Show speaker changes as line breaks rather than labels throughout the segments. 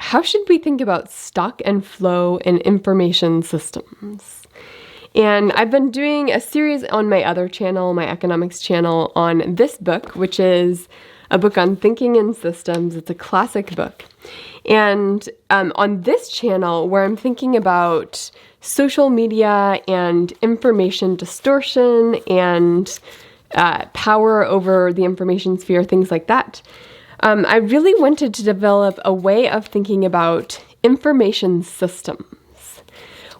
how should we think about stock and flow in information systems? And I've been doing a series on my other channel, my economics channel, on this book, which is a book on thinking in systems. It's a classic book. And on this channel, where I'm thinking about social media and information distortion and power over the information sphere, things like that, I really wanted to develop a way of thinking about information systems,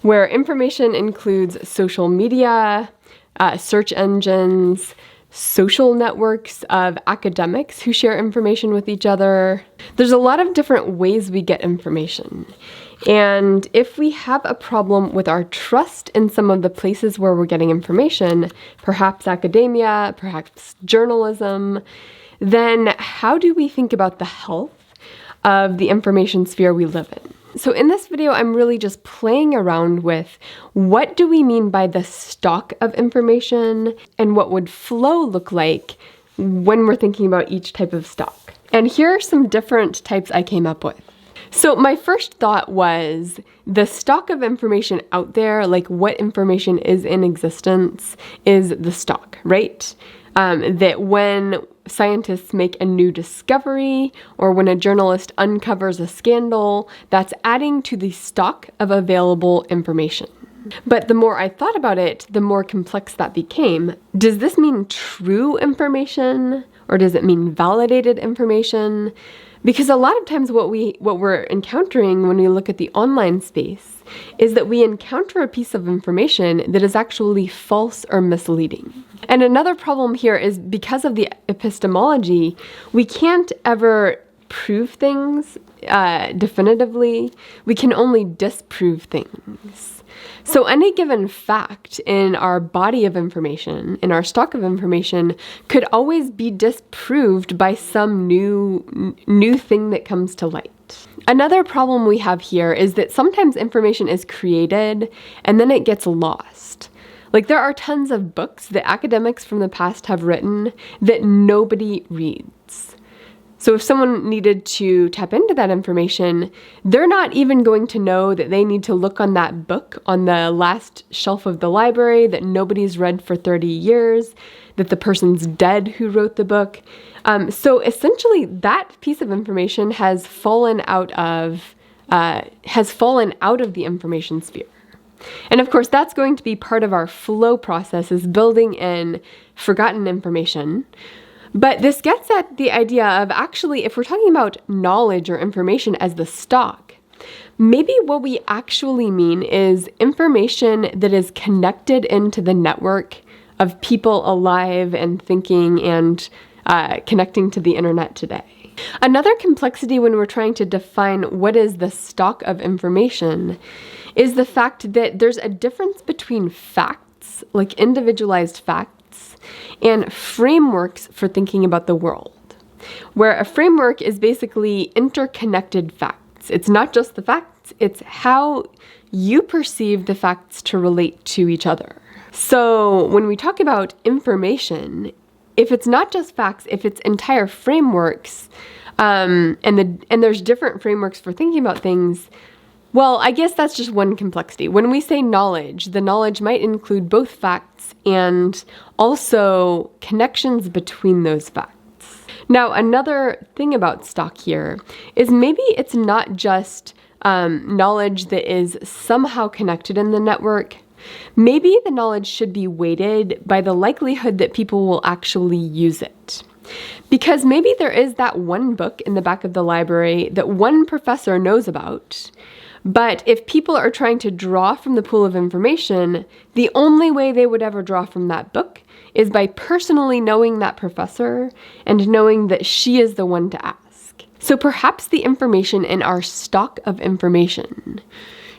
where information includes social media, search engines, social networks of academics who share information with each other. There's a lot of different ways we get information. And if we have a problem with our trust in some of the places where we're getting information, perhaps academia, perhaps journalism, then how do we think about the health of the information sphere we live in? So in this video, I'm really just playing around with what do we mean by the stock of information and what would flow look like when we're thinking about each type of stock. And here are some different types I came up with. So my first thought was the stock of information out there, like what information is in existence, is the stock, right? That when scientists make a new discovery or when a journalist uncovers a scandal, that's adding to the stock of available information. But the more I thought about it, the more complex that became. Does this mean true information or does it mean validated information? Because a lot of times what we're encountering when we look at the online space is that we encounter a piece of information that is actually false or misleading. And another problem here is because of the epistemology, we can't ever prove things definitively. We can only disprove things. So any given fact in our body of information, in our stock of information, could always be disproved by some new thing that comes to light. Another problem we have here is that sometimes information is created and then it gets lost. Like there are tons of books that academics from the past have written that nobody reads. So if someone needed to tap into that information, they're not even going to know that they need to look on that book on the last shelf of the library that nobody's read for 30 years, that the person's dead who wrote the book. So essentially that piece of information has fallen out of the information sphere. And of course, that's going to be part of our flow process, is building in forgotten information. But this gets at the idea of actually, if we're talking about knowledge or information as the stock, maybe what we actually mean is information that is connected into the network of people alive and thinking and connecting to the internet today. Another complexity when we're trying to define what is the stock of information is the fact that there's a difference between facts, like individualized facts, and frameworks for thinking about the world, where a framework is basically interconnected facts. It's not just the facts, it's how you perceive the facts to relate to each other. So when we talk about information, if it's not just facts, if it's entire frameworks, and there's different frameworks for thinking about things, well, I guess that's just one complexity. When we say knowledge, the knowledge might include both facts and also connections between those facts. Now, another thing about stock here is maybe it's not just knowledge that is somehow connected in the network. Maybe the knowledge should be weighted by the likelihood that people will actually use it. Because maybe there is that one book in the back of the library that one professor knows about, but if people are trying to draw from the pool of information, the only way they would ever draw from that book is by personally knowing that professor and knowing that she is the one to ask. So perhaps the information in our stock of information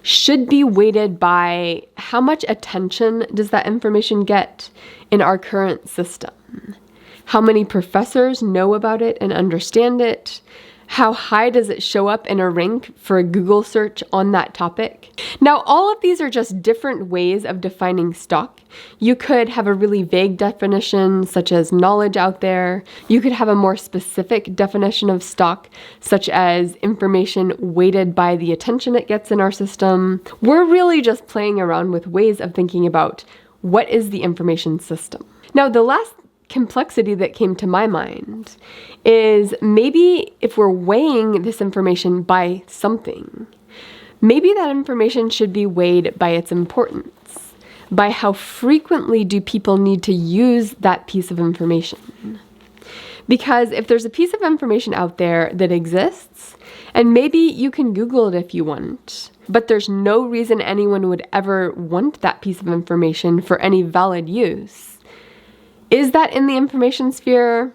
should be weighted by how much attention does that information get in our current system? How many professors know about it and understand it? How high does it show up in a rank for a Google search on that topic? Now, all of these are just different ways of defining stock. You could have a really vague definition, such as knowledge out there. You could have a more specific definition of stock, such as information weighted by the attention it gets in our system. We're really just playing around with ways of thinking about what is the information system. Now, the last complexity that came to my mind is maybe if we're weighing this information by something, maybe that information should be weighed by its importance, by how frequently do people need to use that piece of information. Because if there's a piece of information out there that exists, and maybe you can Google it if you want, but there's no reason anyone would ever want that piece of information for any valid use, is that in the information sphere?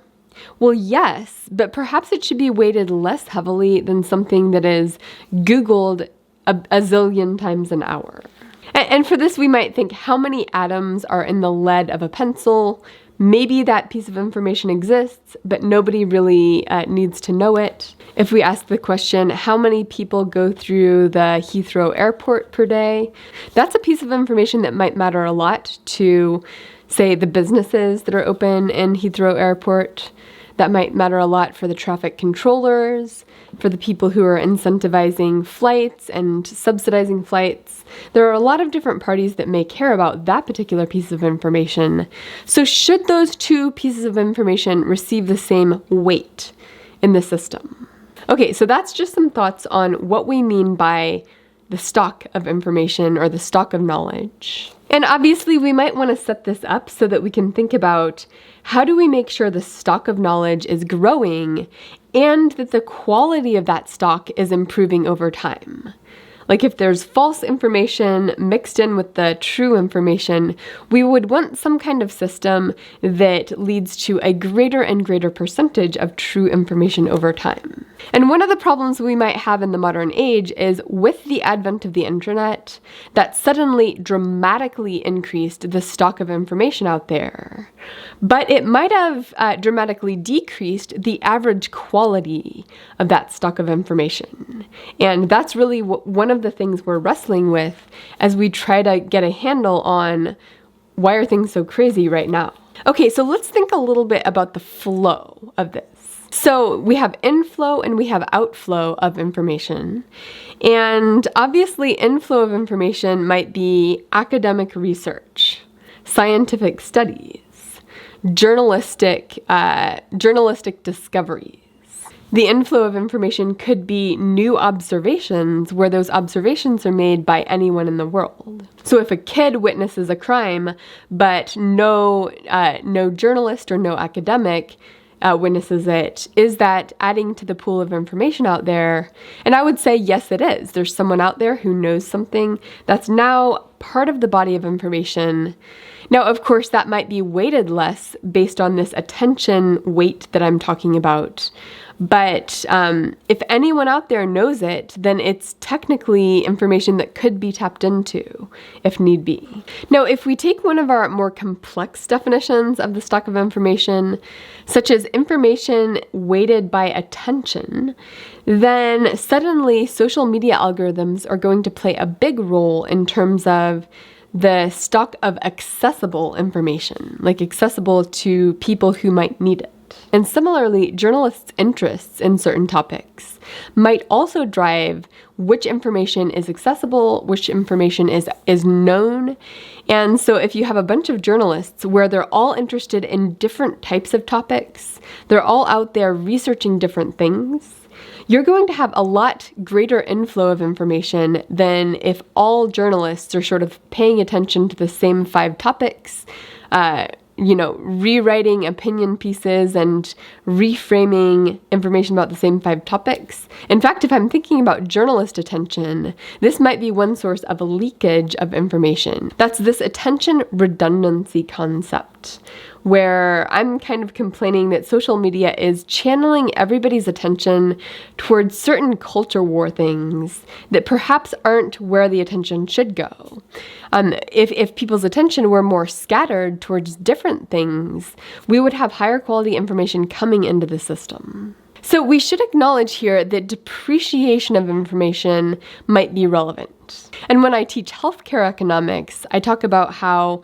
Well, yes, but perhaps it should be weighted less heavily than something that is Googled a zillion times an hour. And for this, we might think, how many atoms are in the lead of a pencil? Maybe that piece of information exists, but nobody really needs to know it. If we ask the question, how many people go through the Heathrow airport per day? That's a piece of information that might matter a lot to, say, the businesses that are open in Heathrow Airport. That might matter a lot for the traffic controllers, for the people who are incentivizing flights and subsidizing flights. There are a lot of different parties that may care about that particular piece of information. So should those two pieces of information receive the same weight in the system? Okay, so that's just some thoughts on what we mean by the stock of information or the stock of knowledge. And obviously we might want to set this up so that we can think about how do we make sure the stock of knowledge is growing and that the quality of that stock is improving over time. Like if there's false information mixed in with the true information, we would want some kind of system that leads to a greater and greater percentage of true information over time. And one of the problems we might have in the modern age is with the advent of the internet, that suddenly dramatically increased the stock of information out there. But it might have dramatically decreased the average quality of that stock of information. And that's really one of the things we're wrestling with as we try to get a handle on why are things so crazy right now. Okay, so let's think a little bit about the flow of this. So we have inflow and we have outflow of information. And obviously inflow of information might be academic research, scientific studies, journalistic discoveries. The inflow of information could be new observations where those observations are made by anyone in the world. So if a kid witnesses a crime, but no journalist or no academic witnesses it, is that adding to the pool of information out there? And I would say, yes, it is. There's someone out there who knows something that's now part of the body of information. Now, of course, that might be weighted less based on this attention weight that I'm talking about. But if anyone out there knows it, then it's technically information that could be tapped into if need be. Now, if we take one of our more complex definitions of the stock of information, such as information weighted by attention, then suddenly social media algorithms are going to play a big role in terms of the stock of accessible information, like accessible to people who might need it. And similarly, journalists' interests in certain topics might also drive which information is accessible, which information is known. And so if you have a bunch of journalists where they're all interested in different types of topics, they're all out there researching different things, you're going to have a lot greater inflow of information than if all journalists are sort of paying attention to the same 5 topics, rewriting opinion pieces and reframing information about the same 5 topics. In fact, if I'm thinking about journalist attention, this might be one source of a leakage of information. That's this attention redundancy concept, where I'm kind of complaining that social media is channeling everybody's attention towards certain culture war things that perhaps aren't where the attention should go. If people's attention were more scattered towards different things, we would have higher quality information coming into the system. So we should acknowledge here that depreciation of information might be relevant. And when I teach healthcare economics, I talk about how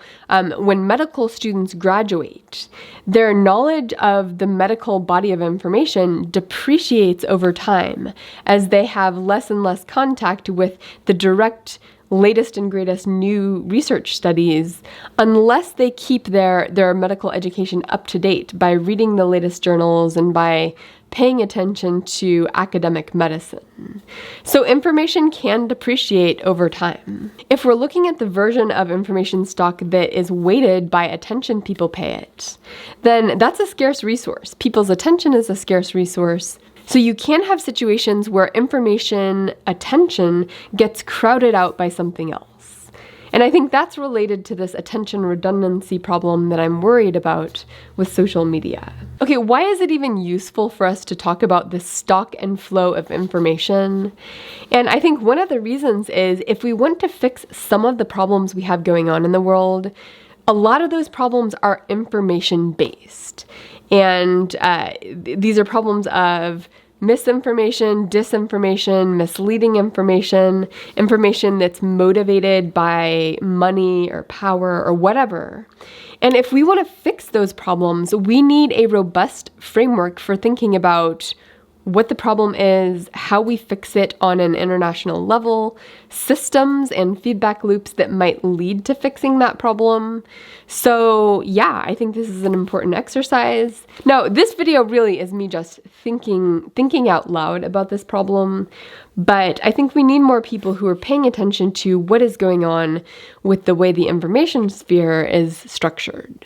when medical students graduate, their knowledge of the medical body of information depreciates over time as they have less and less contact with the direct latest and greatest new research studies, unless they keep their medical education up to date by reading the latest journals and by paying attention to academic medicine. So information can depreciate over time. If we're looking at the version of information stock that is weighted by attention people pay it, then that's a scarce resource. People's attention is a scarce resource. So you can have situations where information attention gets crowded out by something else. And I think that's related to this attention redundancy problem that I'm worried about with social media. Okay, why is it even useful for us to talk about the stock and flow of information? And I think one of the reasons is if we want to fix some of the problems we have going on in the world, a lot of those problems are information-based. And these are problems of misinformation, disinformation, misleading information, information that's motivated by money or power or whatever. And if we want to fix those problems, we need a robust framework for thinking about what the problem is, how we fix it on an international level, systems and feedback loops that might lead to fixing that problem. So yeah, I think this is an important exercise. Now, this video really is me just thinking out loud about this problem, but I think we need more people who are paying attention to what is going on with the way the information sphere is structured.